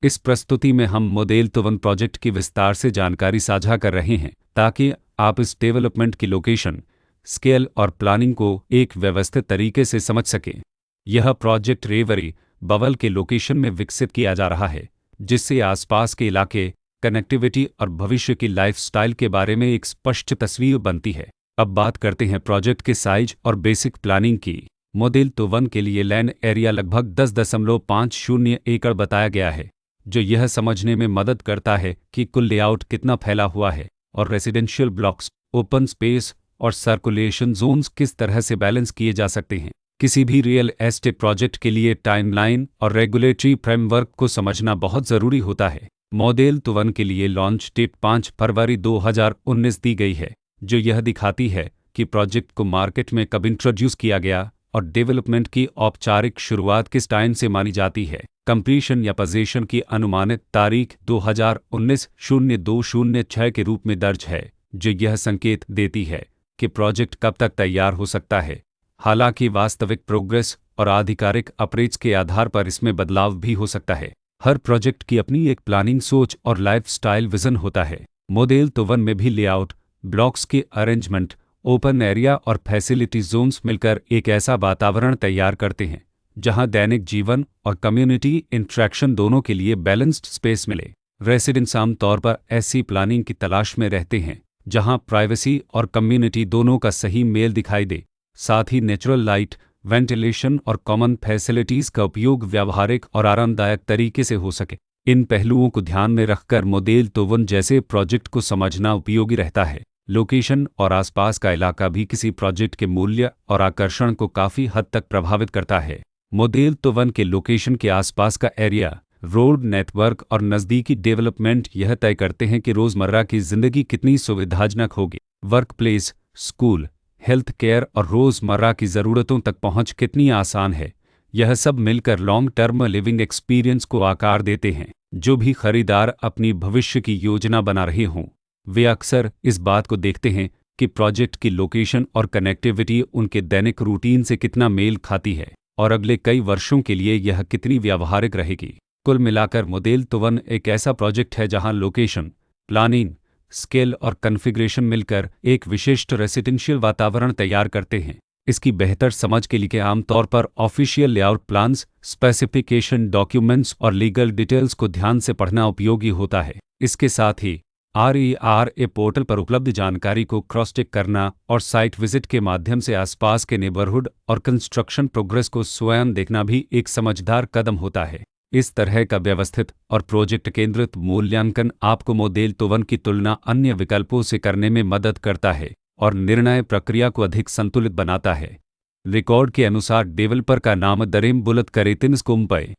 इस प्रस्तुति में हम मॉडेल तो 1 प्रोजेक्ट की विस्तार से जानकारी साझा कर रहे हैं ताकि आप इस डेवलपमेंट की लोकेशन, स्केल और प्लानिंग को एक व्यवस्थित तरीके से समझ सकें। यह प्रोजेक्ट रेवरी बवल के लोकेशन में विकसित किया जा रहा है, जिससे आसपास के इलाके, कनेक्टिविटी और भविष्य की लाइफस्टाइल के बारे में एक स्पष्ट तस्वीर बनती है। अब बात करते हैं प्रोजेक्ट के साइज और बेसिक प्लानिंग की। मॉडेल तो 1 के लिए लैंड एरिया लगभग 10.50 एकड़ बताया गया है, जो यह समझने में मदद करता है कि कुल लेआउट कितना फैला हुआ है और रेसिडेंशियल ब्लॉक्स, ओपन स्पेस और सर्कुलेशन जोन्स किस तरह से बैलेंस किए जा सकते हैं। किसी भी रियल एस्टेट प्रोजेक्ट के लिए टाइमलाइन और रेगुलेटरी फ्रेमवर्क को समझना बहुत ज़रूरी होता है। मॉडेल तो 1 के लिए लॉन्च डेट 5 फरवरी 2019 दी गई है, जो यह दिखाती है कि प्रोजेक्ट को मार्केट में कब इंट्रोड्यूस किया गया और डेवलपमेंट की औपचारिक शुरुआत किस टाइम से मानी जाती है। कंप्लीशन या पोजीशन की अनुमानित तारीख 2019-02-06 के रूप में दर्ज है, जो यह संकेत देती है कि प्रोजेक्ट कब तक तैयार हो सकता है। हालांकि वास्तविक प्रोग्रेस और आधिकारिक अप्रोच के आधार पर इसमें बदलाव भी हो सकता है। हर प्रोजेक्ट की अपनी एक प्लानिंग सोच और लाइफस्टाइल विजन होता है। मॉडेल तो 1 में भी लेआउट, ब्लॉक्स के अरेंजमेंट, ओपन एरिया और फैसिलिटी जोन्स मिलकर एक ऐसा वातावरण तैयार करते हैं जहां दैनिक जीवन और कम्युनिटी इंटरेक्शन दोनों के लिए बैलेंस्ड स्पेस मिले। रेसिडेंट्स आमतौर पर ऐसी प्लानिंग की तलाश में रहते हैं जहां प्राइवेसी और कम्युनिटी दोनों का सही मेल दिखाई दे। साथ ही नेचुरल लाइट, वेंटिलेशन और कॉमन फैसिलिटीज़ का उपयोग व्यावहारिक और आरामदायक तरीके से हो सके। इन पहलुओं को ध्यान में रखकर मॉडेल तो 1 जैसे प्रोजेक्ट को समझना उपयोगी रहता है। लोकेशन और आसपास का इलाका भी किसी प्रोजेक्ट के मूल्य और आकर्षण को काफ़ी हद तक प्रभावित करता है। मॉडेल तो 1 के लोकेशन के आसपास का एरिया, रोड नेटवर्क और नज़दीकी डेवलपमेंट यह तय करते हैं कि रोज़मर्रा की ज़िंदगी कितनी सुविधाजनक होगी। Work place, school, health care और रोज़मर्रा की ज़रूरतों तक पहुंच कितनी आसान है। यह सब मिलकर लॉन्ग टर्म लिविंग एक्सपीरियंस को आकार देते हैं। जो भी खरीदार अपनी भविष्य की योजना बना रहे हों, वे अक्सर इस बात को देखते हैं कि प्रोजेक्ट की लोकेशन और कनेक्टिविटी उनके दैनिक रूटीन से कितना मेल खाती है और अगले कई वर्षों के लिए यह कितनी व्यावहारिक रहेगी। कुल मिलाकर मॉडेल तो 1 एक ऐसा प्रोजेक्ट है जहां लोकेशन, प्लानिंग, स्केल और कॉन्फ़िगरेशन मिलकर एक विशिष्ट रेसिडेंशियल वातावरण तैयार करते हैं। इसकी बेहतर समझ के लिए आमतौर पर official layout plans, specification documents और लीगल डिटेल्स को ध्यान से पढ़ना उपयोगी होता है। इसके साथ ही RERA पोर्टल पर उपलब्ध जानकारी को क्रॉस चेक करना और साइट विजिट के माध्यम से आसपास के नेबरहुड और कंस्ट्रक्शन प्रोग्रेस को स्वयं देखना भी एक समझदार कदम होता है। इस तरह का व्यवस्थित और प्रोजेक्ट केंद्रित मूल्यांकन आपको मॉडेल तो 1 की तुलना अन्य विकल्पों से करने में मदद करता है और निर्णय प्रक्रिया को अधिक संतुलित बनाता है। रिकॉर्ड के अनुसार डेवलपर का नाम दरेम बुलत करेतिन स्कुम्पय